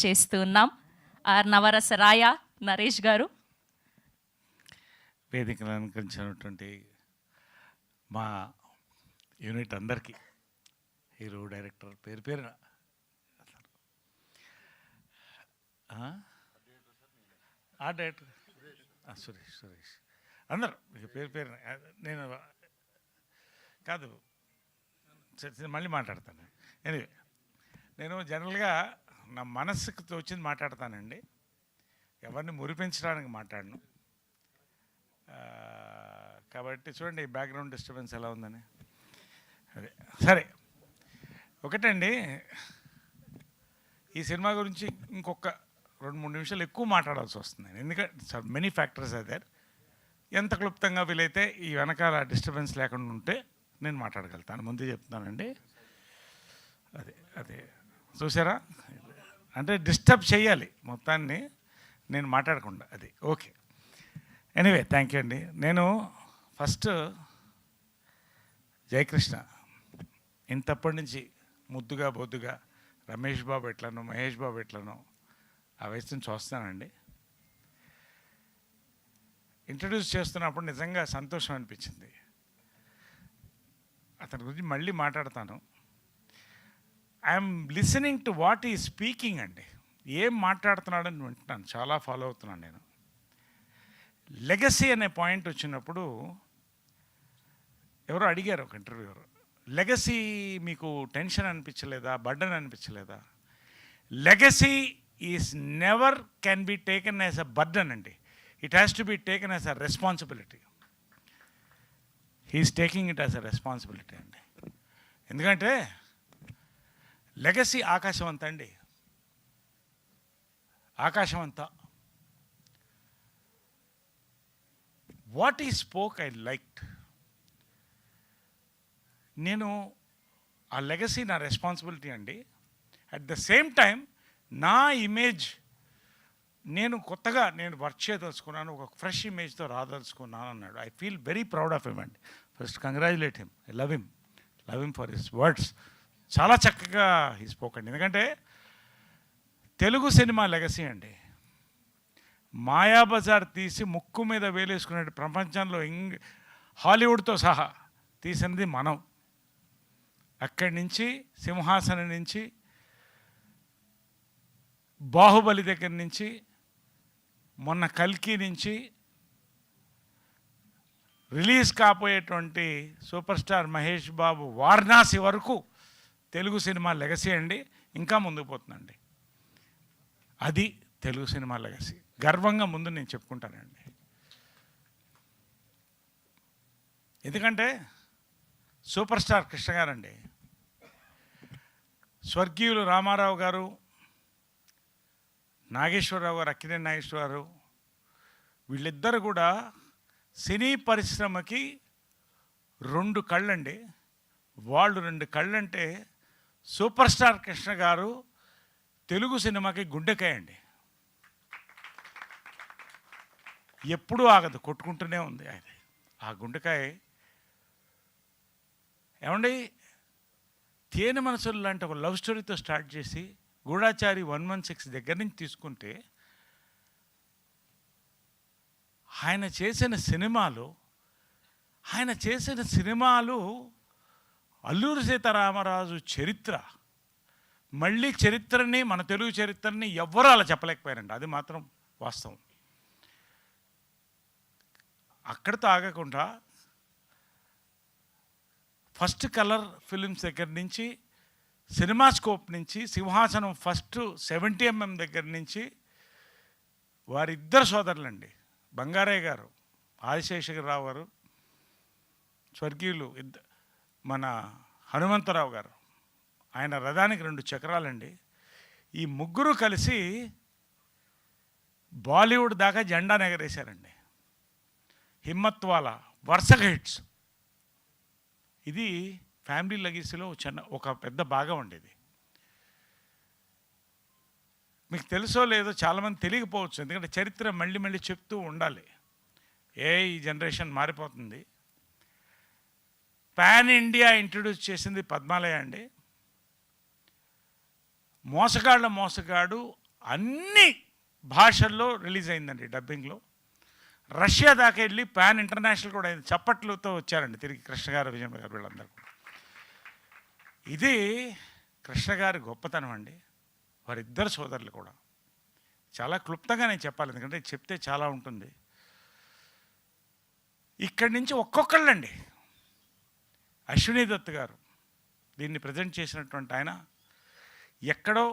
చేస్తూ ఉన్నాం. నవరస రాయ నరేష్ గారు. వేదికను అలంకరించినటువంటి మా యూనిట్ అందరికీ, హీరో, డైరెక్టర్, పేరు పేరున ఆ డైరెక్టర్ సురేష్ అందరు పేరు పేరున. నేను కాదు మళ్ళీ మాట్లాడతాను. ఎనివే, నేను జనరల్గా నా మనస్సుకు తోచింది మాట్లాడతానండి, ఎవరిని మురిపించడానికి మాట్లాడను. కాబట్టి చూడండి బ్యాక్గ్రౌండ్ డిస్టర్బెన్స్ ఎలా ఉందని. అదే సరే, ఒకటండి, ఈ సినిమా గురించి ఇంకొక 2-3 నిమిషాలు ఎక్కువ మాట్లాడాల్సి వస్తుంది. ఎందుకంటే మెనీ ఫ్యాక్టర్స్ అదే. ఎంత క్లుప్తంగా వీలైతే ఈ వెనకాల డిస్టర్బెన్స్ లేకుండా ఉంటే నేను మాట్లాడగలుగుతాను, ముందే చెప్తానండి. అదే చూసారా, అంటే డిస్టర్బ్ చేయాలి మొత్తాన్ని నేను మాట్లాడకుండా. అది ఓకే. ఎనీవే, థ్యాంక్ యూ అండి. నేను ఫస్ట్ జయకృష్ణ ఇంతప్పటి నుంచి ముద్దుగా బొద్దుగా రమేష్ బాబు ఎట్లనో మహేష్ బాబు ఎట్లనో ఆ వయసు నుంచి చూస్తానండి. ఇంట్రడ్యూస్ చేస్తున్నప్పుడు నిజంగా సంతోషం అనిపించింది. అతని గురించి మళ్ళీ మాట్లాడతాను. ఐఎమ్ లిసనింగ్ టు వాట్ ఈ స్పీకింగ్ అండి. ఏం మాట్లాడుతున్నాడని వింటున్నాను, చాలా ఫాలో అవుతున్నాను నేను. లెగసీ అనే పాయింట్ వచ్చినప్పుడు ఎవరో అడిగారు, ఒక ఇంటర్వ్యూవర్, లెగసీ మీకు టెన్షన్ అనిపించలేదా, బర్డన్ అనిపించలేదా? Legacy is never can be taken as a burden అండి. It has to be taken as a responsibility. He is taking it as a responsibility అండి. ఎందుకంటే లెగసీ ఆకాశం అంతా అండి, ఆకాశం అంతా. వాట్ ఈ స్పోక్ ఐ లైక్డ్. నేను ఆ లెగసీ నా రెస్పాన్సిబిలిటీ అండి. అట్ ద సేమ్ టైం నా ఇమేజ్ నేను కొత్తగా వర్క్ చేయదలుచుకున్నాను, ఒక ఫ్రెష్ ఇమేజ్తో రాదలుచుకున్నాను అన్నాడు. I feel very proud of him అండి. First congratulate him. I love him for his words. చాలా చక్కగా హీ స్పోక్ అండి. ఎందుకంటే తెలుగు సినిమా లెగసీ అండి. మాయాబజార్ తీసి ముక్కు మీద వేలేసుకునే ప్రపంచంలో హాలీవుడ్తో సహా తీసినది మనం. అక్కడి నుంచి సింహాసనం నుంచి, బాహుబలి దగ్గర నుంచి, మొన్న కల్కి నుంచి release కాబోయేటువంటి super star Mahesh Babu Varanasi వరకు తెలుగు సినిమా లెగసీ అండి. ఇంకా ముందుకు పోతుందండి. అది తెలుగు సినిమా లెగసీ. గర్వంగా ముందు నేను చెప్పుకుంటానండి. ఎందుకంటే సూపర్ స్టార్ కృష్ణ గారండి, స్వర్గీయులు రామారావు గారు, నాగేశ్వరరావు గారు, అక్కినేని నాగేశ్వరరావు, వీళ్ళిద్దరు కూడా సినీ పరిశ్రమకి 2 కళ్ళండి. వాళ్ళు 2 కళ్ళంటే సూపర్ స్టార్ కృష్ణ గారు తెలుగు సినిమాకి గుండెకాయ అండి. ఎప్పుడూ ఆగదు, కొట్టుకుంటూనే ఉంది ఆయన ఆ గుండెకాయ. ఏమండి, తేనె మనసులు లాంటి ఒక లవ్ స్టోరీతో స్టార్ట్ చేసి గూఢాచారి 116 దగ్గర నుంచి తీసుకుంటే ఆయన చేసిన సినిమాలు అల్లూరి సీతారామరాజు చరిత్ర. మళ్ళీ చరిత్రని, మన తెలుగు చరిత్రని ఎవ్వరూ అలా చెప్పలేకపోయారండి. అది మాత్రం వాస్తవం. అక్కడితో ఆగకుండా ఫస్ట్ కలర్ ఫిలిమ్స్ దగ్గర నుంచి, సినిమాస్కోప్ నుంచి, సింహాసనం ఫస్ట్ 70 mm దగ్గర నుంచి వారిద్దరు సోదరులండి, బంగారయ్య గారు, ఆదిశేషగిరిరావు గారు, స్వర్గీయులు మన హనుమంతరావు గారు, ఆయన రథానికి 2 చక్రాలండి. ఈ ముగ్గురు కలిసి బాలీవుడ్ దాకా జెండా ఎగరేశారండి. హిమ్మత్వాలా వరుసగా హిట్స్. ఇది ఫ్యామిలీ లెగసీలో ఒక పెద్ద భాగం ఉండేది. మీకు తెలుసో లేదో చాలామంది తెలియకపోవచ్చు, ఎందుకంటే చరిత్ర మళ్ళీ మళ్ళీ చెప్తూ ఉండాలి. ఈ జనరేషన్ మారిపోతుంది. పాన్ ఇండియా ఇంట్రడ్యూస్ చేసింది పద్మాలయ అండి. మోసగాడు అన్ని భాషల్లో రిలీజ్ అయిందండి డబ్బింగ్లో. రష్యా దాకా వెళ్ళి పాన్ ఇంటర్నేషనల్ కూడా అయింది. చప్పట్లతో వచ్చారండి తిరిగి కృష్ణ గారు, విజయ్ గారు వీళ్ళందరూ. ఇది కృష్ణ గారి గొప్పతనం అండి. వారిద్దరు సోదరులు కూడా చాలా క్లుప్తంగా నేను చెప్పాలి, ఎందుకంటే చెప్తే చాలా ఉంటుంది. ఇక్కడి నుంచి ఒక్కొక్కళ్ళండి. అశ్విని దత్ గారు దీన్ని ప్రజెంట్ చేసినటువంటి ఆయన ఎక్కడో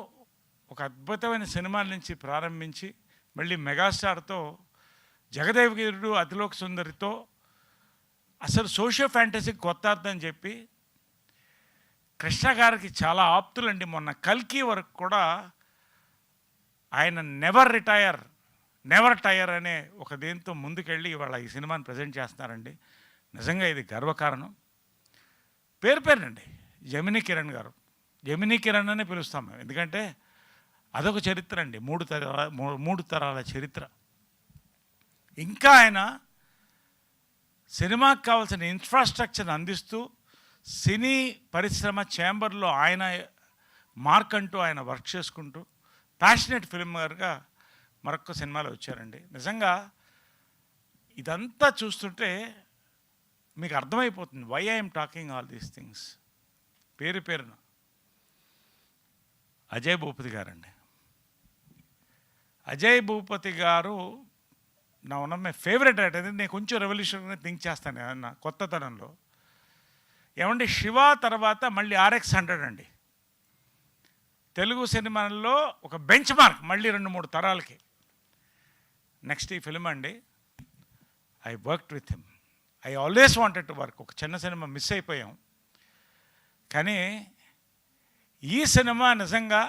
ఒక అద్భుతమైన సినిమాల నుంచి ప్రారంభించి మళ్ళీ మెగాస్టార్తో, జగదేవగిరుడు, అతిలోక సుందరితో అసలు సోషియో ఫ్యాంటసీ కొత్త అర్థం చెప్పి కృష్ణ గారికి చాలా ఆప్తులండి. మొన్న కల్కి వరకు కూడా ఆయన నెవర్ టైర్ అనే ఒక దీంతో ముందుకెళ్ళి ఇవాళ ఈ సినిమాని ప్రజెంట్ చేస్తున్నారండి. నిజంగా ఇది గర్వకారణం. పేరునండి జమినీ కిరణ్ గారు. జమినీ కిరణ్ అనే పిలుస్తాం మేము, ఎందుకంటే అదొక చరిత్ర అండి, మూడు తరాల చరిత్ర. ఇంకా ఆయన సినిమాకి కావాల్సిన ఇన్ఫ్రాస్ట్రక్చర్ అందిస్తూ సినీ పరిశ్రమ ఛాంబర్లో ఆయన మార్క్ అంటూ ఆయన వర్క్ చేసుకుంటూ ప్యాషనెట్ ఫిల్మర్గా మరొక సినిమాలో వచ్చారండి. నిజంగా ఇదంతా చూస్తుంటే మీకు అర్థమైపోతుంది why I'm talking all these things. పేరున అజయ్ భూపతి గారండి. అజయ్ భూపతి గారు నా one of my favourite writer. నేను కొంచెం రెవల్యూషనరీ థింక్ చేస్తాను ఏమన్నా కొత్తతనంలో. ఏమండి, శివ తర్వాత మళ్ళీ RX 100 అండి తెలుగు సినిమాల్లో ఒక బెంచ్ మార్క్, మళ్ళీ 2-3 తరాలకి. నెక్స్ట్ ఈ ఫిల్మ్ అండి, I worked with him. I always wanted to work. ఒక చిన్న సినిమా మిస్ అయిపోయాం, కానీ ఈ సినిమా నిజంగా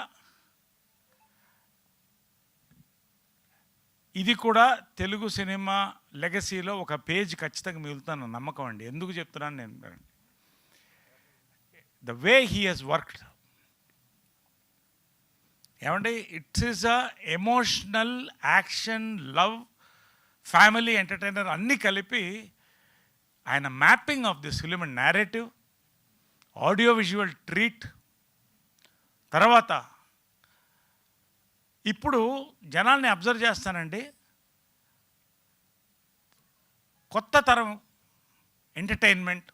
ఇది కూడా తెలుగు సినిమా లెగసీలో ఒక పేజ్ ఖచ్చితంగా మిగులుతాను నమ్మకం అండి. ఎందుకు చెప్తున్నాను నేను, the way he has worked. ఏమంటే it's is a emotional, action, love, family, entertainer అన్నీ కలిపి ఆయన mapping of this film and narrative, audio visual treat. తర్వాత ఇప్పుడు జనాల్ని అబ్జర్వ్ చేస్తానండి, కొత్త తరం ఎంటర్టైన్మెంట్,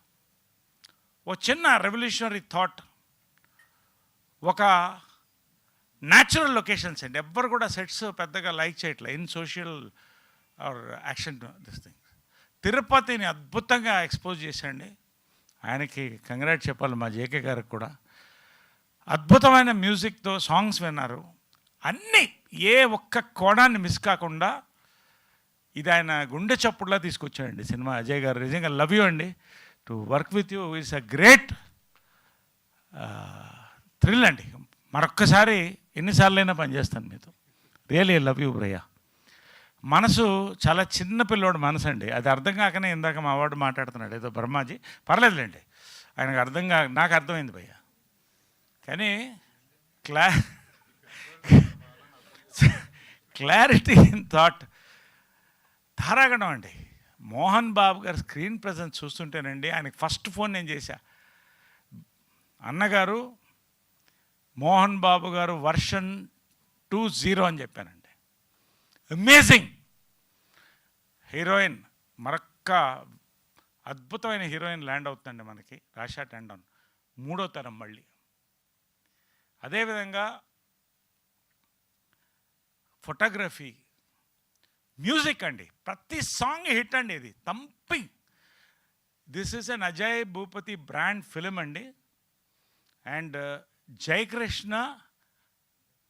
ఓ చిన్న రెవల్యూషనరీ థాట్, ఒక న్యాచురల్ లొకేషన్స్ అండి. ఎవ్వరు కూడా సెట్స్ పెద్దగా లైక్ చేయట్లేదు in social or action this thing. తిరుపతిని అద్భుతంగా ఎక్స్పోజ్ చేశాండి. ఆయనకి కంగ్రాట్ చెప్పాలి, మా జేకే గారికి కూడా. అద్భుతమైన మ్యూజిక్తో సాంగ్స్ విన్నారు. అన్నీ ఏ ఒక్క కోణాన్ని మిస్ కాకుండా ఇది ఆయన గుండె చప్పుడులా తీసుకొచ్చాడండి సినిమా. అజయ్ గారు నిజంగా లవ్ యూ అండి. To work with you is a great thrill అండి. మరొక్కసారి ఎన్నిసార్లైనా పనిచేస్తాను మీతో. రియలీ లవ్ యూ భయ్యా. మనసు చాలా చిన్న పిల్లోడు మనసు అండి. అది అర్థం కాకనే ఇందాక మా వాడు మాట్లాడుతున్నాడు ఏదో బ్రహ్మాజీ. పర్లేదులేండి, ఆయనకు నాకు అర్థమైంది భయ్యా. కానీ క్లారిటీ ఇన్ థాట్ ధారాగణం అండి. మోహన్ బాబు గారు స్క్రీన్ ప్రజెన్స్ చూస్తుంటేనండి, ఆయనకి ఫస్ట్ ఫోన్ నేను చేశా. అన్నగారు మోహన్ బాబు గారు వర్షన్ 2.0 అని చెప్పానండి. అమేజింగ్ హీరోయిన్, మరొక్క అద్భుతమైన హీరోయిన్ ల్యాండ్ అవుతుందండి మనకి, రాషా టండన్, 3వ తరం మళ్ళీ. అదేవిధంగా ఫోటోగ్రఫీ, మ్యూజిక్ అండి, ప్రతి సాంగ్ హిట్ అండి. ఇది thumping. This is an Ajay Bhupathi brand film అండి. And Jayakrishna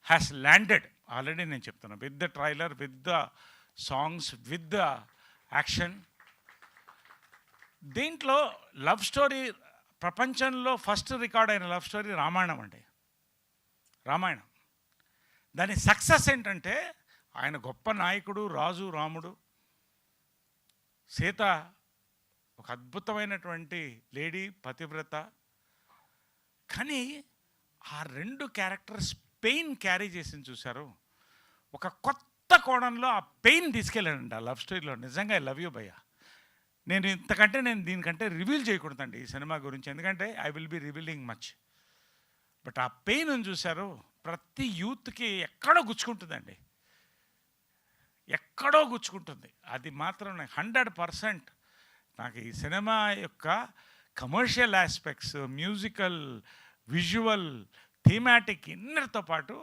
has landed already. నేను చెప్తాను, with the trailer, with the songs, with the action. దీంట్లో లవ్ స్టోరీ, ప్రపంచంలో ఫస్ట్ రికార్డ్ అయిన లవ్ స్టోరీ రామాయణం అండి. రామాయణం దాని సక్సెస్ ఏంటంటే, ఆయన గొప్ప నాయకుడు, రాజు, రాముడు, సీత ఒక అద్భుతమైనటువంటి లేడీ, పతివ్రత. కానీ ఆ 2 క్యారెక్టర్స్ పెయిన్ క్యారీ చేసింది చూశారు. ఒక కొత్త కోణంలో ఆ పెయిన్ తీసుకెళ్ళానండి ఆ లవ్ స్టోరీలో. నిజంగా ఐ లవ్ యూ భయ్యా. నేను దీనికంటే రివీల్ చేయకూడదండి ఈ సినిమా గురించి, ఎందుకంటే I will be revealing much. But ఆ పెయిన్ చూశారు, ప్రతి యూత్కి ఎక్కడో గుచ్చుకుంటుందండి, ఎక్కడో గుచ్చుకుంటుంది. అది మాత్రం నాకు 100% నాకు ఈ సినిమా యొక్క commercial aspects, musical, visual, thematic ఇన్నర్తో పాటు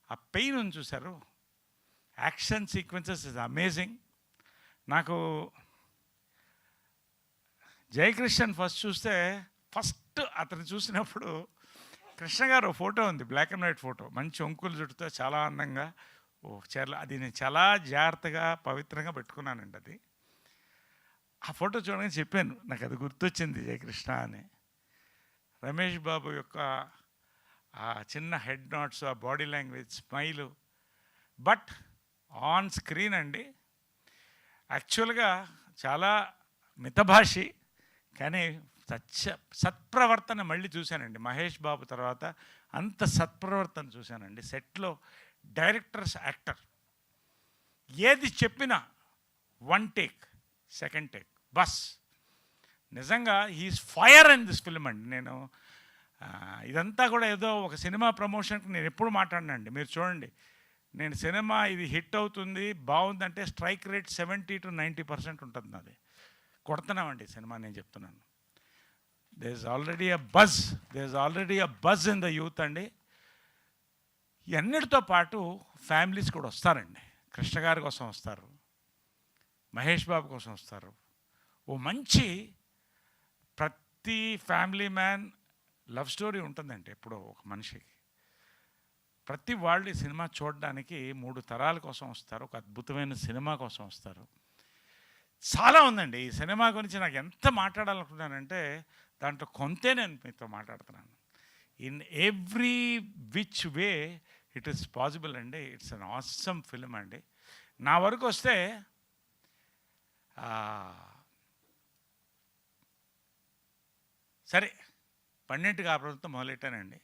ఆ పెయిన్ ఉంది చూశారు, యాక్షన్ సీక్వెన్సెస్ ఇస్ అమేజింగ్. నాకు జయకృష్ణన్ ఫస్ట్ చూస్తే, ఫస్ట్ అతను చూసినప్పుడు కృష్ణ గారు ఫోటో ఉంది, బ్లాక్ అండ్ వైట్ ఫోటో, మంచి ఒంకులు చుట్టూతో చాలా అందంగా చీరలు, అది నేను చాలా జాగ్రత్తగా పవిత్రంగా పెట్టుకున్నానండి. అది ఆ ఫోటో చూడగానే చెప్పాను, నాకు అది గుర్తొచ్చింది జయకృష్ణ అని. రమేష్ బాబు యొక్క ఆ చిన్న హెడ్ నాట్స్, ఆ body language, smile. But on screen అండి యాక్చువల్గా చాలా మితభాషి, కానీ సత్ప్రవర్తన మళ్ళీ చూశానండి. మహేష్ బాబు తర్వాత అంత సత్ప్రవర్తన చూశానండి సెట్లో. డైరెక్టర్స్, యాక్టర్ ఏది చెప్పినా 1 టేక్, 2nd టేక్ బస్. నిజంగా he's fire in this film అండి. నేను ఇదంతా కూడా ఏదో ఒక సినిమా ప్రమోషన్కి నేను ఎప్పుడు మాట్లాడినండి. మీరు చూడండి, నేను సినిమా ఇది హిట్ అవుతుంది బాగుందంటే స్ట్రైక్ రేట్ 70 to 90% ఉంటుంది. నాది కొడుతున్నామండి సినిమా, నేను చెప్తున్నాను. There is already a buzz in the youth అండి. ఇవన్నిటితో పాటు ఫ్యామిలీస్ కూడా వస్తారండి. కృష్ణ గారి కోసం వస్తారు, మహేష్ బాబు కోసం వస్తారు. ఓ మంచి ప్రతి ఫ్యామిలీ మ్యాన్ లవ్ స్టోరీ ఉంటుందండి ఎప్పుడో ఒక మనిషికి. ప్రతి వాళ్ళు ఈ సినిమా చూడడానికి 3 తరాల కోసం వస్తారు, ఒక అద్భుతమైన సినిమా కోసం వస్తారు. చాలా ఉందండి ఈ సినిమా గురించి నాకు ఎంత మాట్లాడాలనుకుంటున్నానంటే దాంట్లో కొంతే నేను మీతో మాట్లాడుతున్నాను. In every which way it is possible అండి. ఇట్స్ అన్ ఆసమ్ ఫిల్మ్ అండి. నా వరకు వస్తే సరే 12 కాపురంతో మొదలెట్టానండి.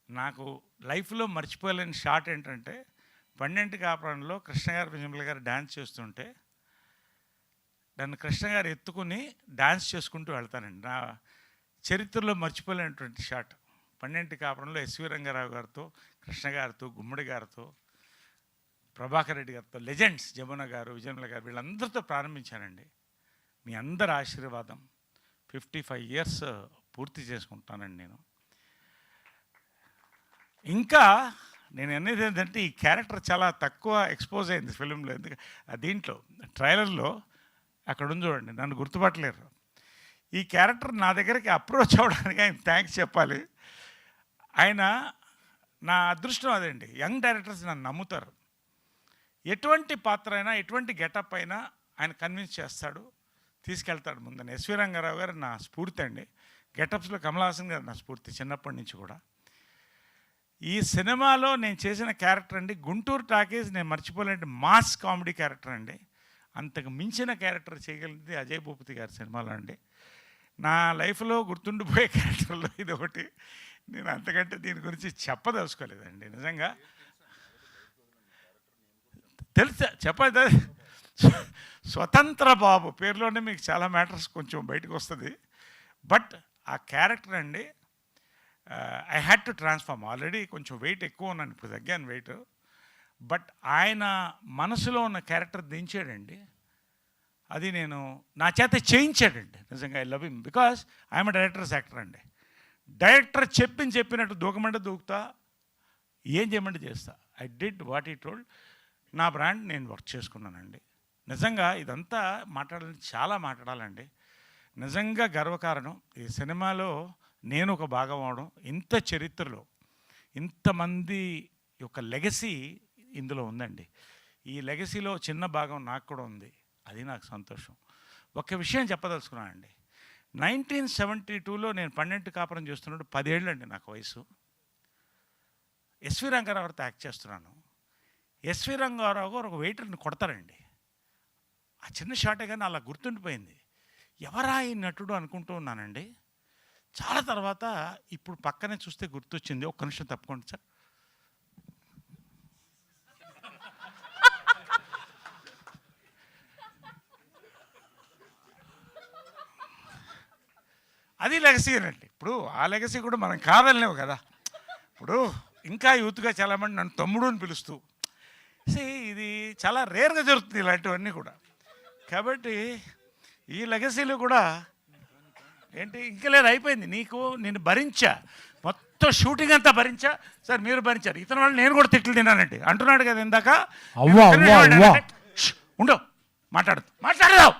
నాకు లైఫ్లో మర్చిపోలేని షాట్ ఏంటంటే 12 కాపురంలో కృష్ణ గారు, విజయమ్మ గారు డ్యాన్స్ చేస్తుంటే నన్ను కృష్ణ గారు ఎత్తుకుని డ్యాన్స్ చేసుకుంటూ వెళ్తానండి. నా చరిత్రలో మర్చిపోలేనటువంటి షాట్. 12 కాపురంలో ఎస్వి రంగారావు గారితో, కృష్ణ గారితో, గుమ్మడి గారితో, ప్రభాకర్ రెడ్డి గారితో, లెజెండ్స్ జమున గారు, విజయమ్మ గారు, వీళ్ళందరితో ప్రారంభించానండి. మీ అందరి ఆశీర్వాదం. 55 years పూర్తి చేసుకుంటానండి నేను. ఇంకా నేను అనేది ఏంటంటే ఈ క్యారెక్టర్ చాలా తక్కువ ఎక్స్పోజ్ అయింది ఫిలింలో. ఎందుకంటే దీంట్లో ట్రైలర్లో అక్కడ ఉంది చూడండి, నన్ను గుర్తుపట్టలేరు. ఈ క్యారెక్టర్ నా దగ్గరికి అప్రోచ్ అవ్వడానికి ఆయన థ్యాంక్స్ చెప్పాలి. ఆయన నా అదృష్టం అదండి. యంగ్ డైరెక్టర్స్ నన్ను నమ్ముతారు. ఎటువంటి పాత్ర అయినా, ఎటువంటి గెటప్ అయినా ఆయన కన్విన్స్ చేస్తాడు, తీసుకెళ్తాడు ముందని. ఎస్వి రంగారావు గారు నా స్ఫూర్తి అండి. గెటప్స్లో కమల్ హాసన్ గారు నా స్ఫూర్తి చిన్నప్పటి నుంచి కూడా. ఈ సినిమాలో నేను చేసిన క్యారెక్టర్ అండి, గుంటూరు టాకీస్ నేను మర్చిపోలేని మాస్ కామెడీ క్యారెక్టర్ అండి. అంతకు మించిన క్యారెక్టర్ చేయగలిగింది అజయ్ భూపతి గారి సినిమాలో అండి. నా లైఫ్లో గుర్తుండిపోయే క్యారెక్టర్లో ఇది ఒకటి. నేను అంతకంటే దీని గురించి చెప్పదలుచుకోలేదండి. నిజంగా తెలుసా చెప్పదు. స్వతంత్ర బాబు పేరులోనే మీకు చాలా మ్యాటర్స్ కొంచెం బయటకు వస్తుంది. బట్ ఆ క్యారెక్టర్ అండి I had to transform. Already కొంచెం వెయిట్ ఎక్కువ ఉన్నాను, ఇప్పుడు తగ్గాను వెయిట్. బట్ ఆయన మనసులో ఉన్న క్యారెక్టర్ దించాడండి. అది నేను నా చేత చేయించాడండి. నిజంగా I love him because I'm directors actor అండి. డైరెక్టర్ చెప్పినట్టు దూకమంటే దూకుతా, ఏం చేయమంటే చేస్తా. ఐ డిడ్ వాట్ ఈ టోల్డ్. నా బ్రాండ్ నేను వర్క్ చేసుకున్నానండి. నిజంగా ఇదంతా చాలా మాట్లాడాలండి. నిజంగా గర్వకారణం ఈ సినిమాలో నేను ఒక భాగం అవడం. ఇంత చరిత్రలో ఇంతమంది యొక్క లెగసీ ఇందులో ఉందండి. ఈ లెగసీలో చిన్న భాగం నాకు కూడా ఉంది. అది నాకు సంతోషం. ఒక విషయం చెప్పదలుచుకున్నానండి. 1972లో నేను 12 కాపురం చేస్తున్నప్పుడు 10 ఏళ్ళు అండి నాకు వయసు. ఎస్వి రంగారావుతో యాక్ట్ చేస్తున్నాను. ఎస్వి రంగారావు గారు ఒక వెయిటర్ని కొడతారండి. ఆ చిన్న షాటే కానీ అలా గుర్తుండిపోయింది. ఎవరా ఈ నటుడు అనుకుంటూ ఉన్నానండి. చాలా తర్వాత ఇప్పుడు పక్కనే చూస్తే గుర్తొచ్చింది. ఒక్క నిమిషం తప్పుకోండి సార్. అది లెగసీ అండి. ఇప్పుడు ఆ లెగసీ కూడా మనం కాదలేవు కదా. ఇప్పుడు ఇంకా యూత్గా చాలామంది నన్ను తమ్ముడు అని పిలుస్తూ ఇది చాలా రేర్గా జరుగుతుంది ఇలాంటివన్నీ కూడా. కాబట్టి ఈ లెగసీలు కూడా ఏంటి ఇంకా లేదు, అయిపోయింది. నేను భరించా, మొత్తం షూటింగ్ అంతా భరించా. సార్ మీరు భరించారు, ఇతని వాళ్ళు నేను కూడా తిట్లు తిన్నానండి అంటున్నాడు కదా ఇందాక. ఉండవు, మాట్లాడదాం.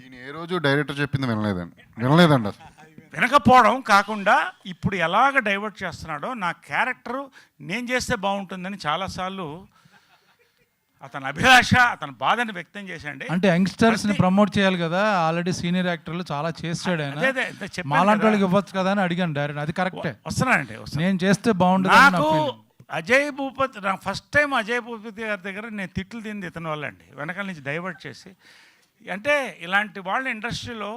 ఈయన ఏ రోజు డైరెక్టర్ చెప్పింది వినలేదండి అసలు. వినకపోవడం కాకుండా ఇప్పుడు ఎలాగ డైవర్ట్ చేస్తున్నాడో, నా క్యారెక్టరు నేను చేస్తే బాగుంటుందని చాలాసార్లు అతని అభిలాష, అతని బాధని వ్యక్తం చేశాండి. అంటే యంగ్స్టర్స్ ని ప్రమోట్ చేయాలి కదా, ఆల్రెడీ సీనియర్ యాక్టర్లు చాలా చేస్తాడు ఆయన, మాలాంటి వాళ్ళకి ఇవ్వచ్చు కదా అని అడిగాను డైరెక్ట్. అది కరెక్టే, వస్తున్నానండి. నేను చేస్తే బాగుంటుంది. నాకు అజయ్ భూపతి, నా ఫస్ట్ టైం అజయ్ భూపతి గారి దగ్గర నేను తిట్లు తింది ఇతని వల్ల అండి, వెనకాల నుంచి డైవర్ట్ చేసి. అంటే ఇలాంటి వాళ్ళ ఇండస్ట్రీలో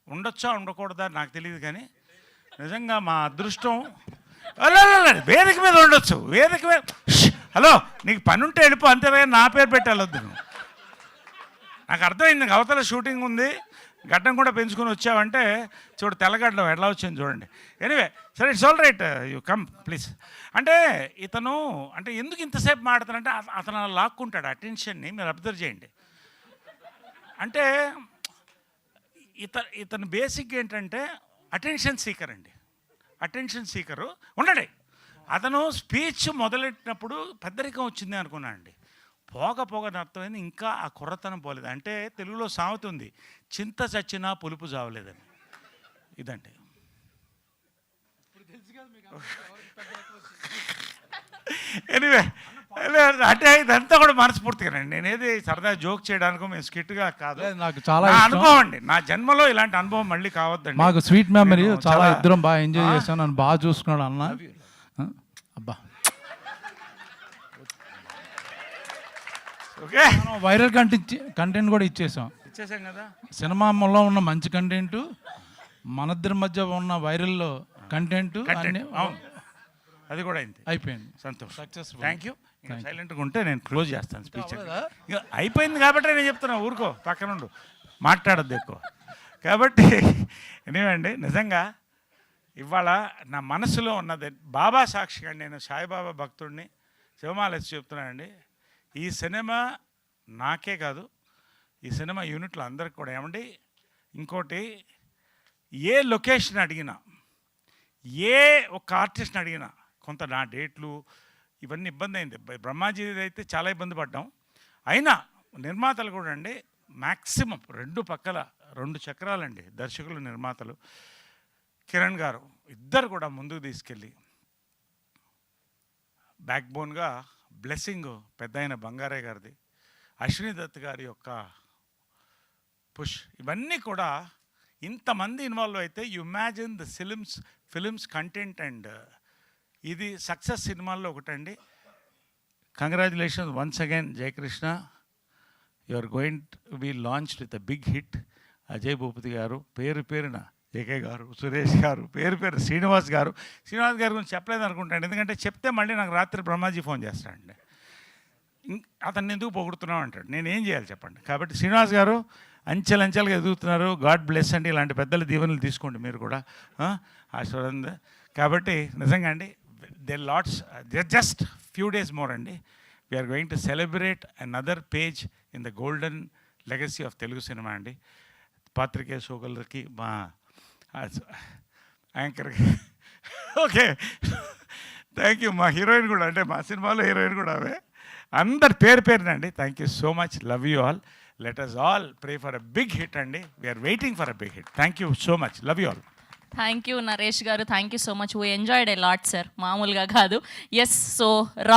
ఉండొచ్చా ఉండకూడదా నాకు తెలియదు, కానీ నిజంగా మా అదృష్టం. వేదిక మీద ఉండొచ్చు, వేదిక మీద. హలో, నీకు పని ఉంటే వెళ్ళిపో అంతే, నా పేరు పెట్టి వెళ్ళొద్దు నువ్వు. నాకు అర్థమైంది, అవతల షూటింగ్ ఉంది, గడ్డం కూడా పెంచుకొని వచ్చావంటే చూడు తెల్లగడ్డం ఎట్లా వచ్చింది చూడండి. ఎనీవే సరే, it's all right, you come please. అంటే ఇతను అంటే ఎందుకు ఇంతసేపు మాడుతానంటే అతను అలా లాక్కుంటాడు అటెన్షన్ని, మీరు అబ్జర్వ్ చేయండి. అంటే ఇతను బేసిక్ ఏంటంటే అటెన్షన్ సీకర్ అండి, అటెన్షన్ సీకరు. ఉండండి, అతను స్పీచ్ మొదలెట్టినప్పుడు పెద్దరికం వచ్చింది అనుకున్నాను అండి. పోగ అర్థమైంది, ఇంకా ఆ కుర్రతనం పోలేదు. అంటే తెలుగులో సామెత ఉంది, చింత చచ్చినా పులుపు చావలేదని. ఇదండి. ఎనీవే అంటే ఇదంతా కూడా మనస్ఫూర్తిగానండి, నేనేది సరదా జోక్ చేయడానికో మేము స్కిట్గా కాదు, నాకు చాలా అనుభవం అండి. నా జన్మలో ఇలాంటి అనుభవం మళ్ళీ కావద్దండి. మాకు స్వీట్ మెమరీ, చాలా ఇద్దరం బాగా ఎంజాయ్ చేశాను, నన్ను బాగా చూసుకున్నాడు అన్న. అబ్బా, ఓకే, వైరల్ కంటెంట్ కూడా ఇచ్చేసాం కదా. సినిమాలో ఉన్న మంచి కంటెంట్, మనిద్దరి మధ్య ఉన్న వైరల్ కంటెంట్ అది కూడా అయింది, అయిపోయింది. సంతోషం, సక్సెస్ఫుల్. Thank you. సైలెంట్గా ఉంటే నేను క్లోజ్ చేస్తాను స్పీచ్. ఇక అయిపోయింది కాబట్టి నేను చెప్తున్నా, ఊరుకో, పక్కనుండు, మాట్లాడద్దు ఎక్కువ. కాబట్టి ఎనివేండి, నిజంగా ఇవాళ నా మనసులో ఉన్నది బాబా సాక్షిగా నేను సాయిబాబా భక్తుడిని శివమాలేసి చెప్తున్నానండి. ఈ సినిమా నాకే కాదు, ఈ సినిమా యూనిట్లు అందరికి కూడా. ఏమండి, ఇంకోటి, ఏ లొకేషన్ అడిగినా, ఏ ఒక ఆర్టిస్ట్ని అడిగినా, కొంత నా డేట్లు ఇవన్నీ ఇబ్బంది అయింది. బ్రహ్మాజీ అయితే చాలా ఇబ్బంది పడ్డాం. అయినా నిర్మాతలు కూడా అండి, మ్యాక్సిమం రెండు పక్కల 2 చక్రాలండి, దర్శకులు నిర్మాతలు కిరణ్ గారు ఇద్దరు కూడా ముందుకు తీసుకెళ్ళి బ్యాక్ బోన్గా బ్లెస్సింగ్ పెద్ద అయిన బంగారే గారిది, అశ్విని దత్ గారి యొక్క పుష్, ఇవన్నీ కూడా ఇంతమంది ఇన్వాల్వ్ అయితే you imagine the films content. And ఇది సక్సెస్ సినిమాల్లో ఒకటండి. Congratulations once again Jayakrishna, you are going to be launched with a big hit. Ajay Bhupathi garu, పేరున జేకే గారు, సురేష్ గారు, పేరు శ్రీనివాస్ గారు గురించి చెప్పలేదు అనుకుంటాను, ఎందుకంటే చెప్తే మళ్ళీ నాకు రాత్రి బ్రహ్మాజీ ఫోన్ చేస్తాడండి, అతన్ని ఎందుకు పొగుడుతున్నావు అంటాడు, నేను ఏం చేయాలి చెప్పండి. కాబట్టి శ్రీనివాస్ గారు అంచెలంచెలుగా ఎదుగుతున్నారు, గాడ్ బ్లెస్ అండి. ఇలాంటి పెద్దల దీవెనలు తీసుకోండి మీరు కూడా, ఆశీర్వాదం. కాబట్టి నిజంగా అండి, జస్ట్ ఫ్యూ డేస్ మోర్ అండి, we are going to celebrate another page in the golden legacy of Telugu cinema అండి. పాత్రికేయ సోదరులకి, మా యాంకర్కి, ఓకే థ్యాంక్ యూ. మా హీరోయిన్ కూడా, అంటే మా సినిమాలో హీరోయిన్ కూడా అవే, అందరు పేరునండి. Thank you so much, love you all. Let us all pray for a big hit అండి. We are waiting for a big hit. Thank you so much, love you all. Thank you Naresh గారు, thank you so much. We enjoyed a lot sir, మామూలుగా కాదు. Yes, so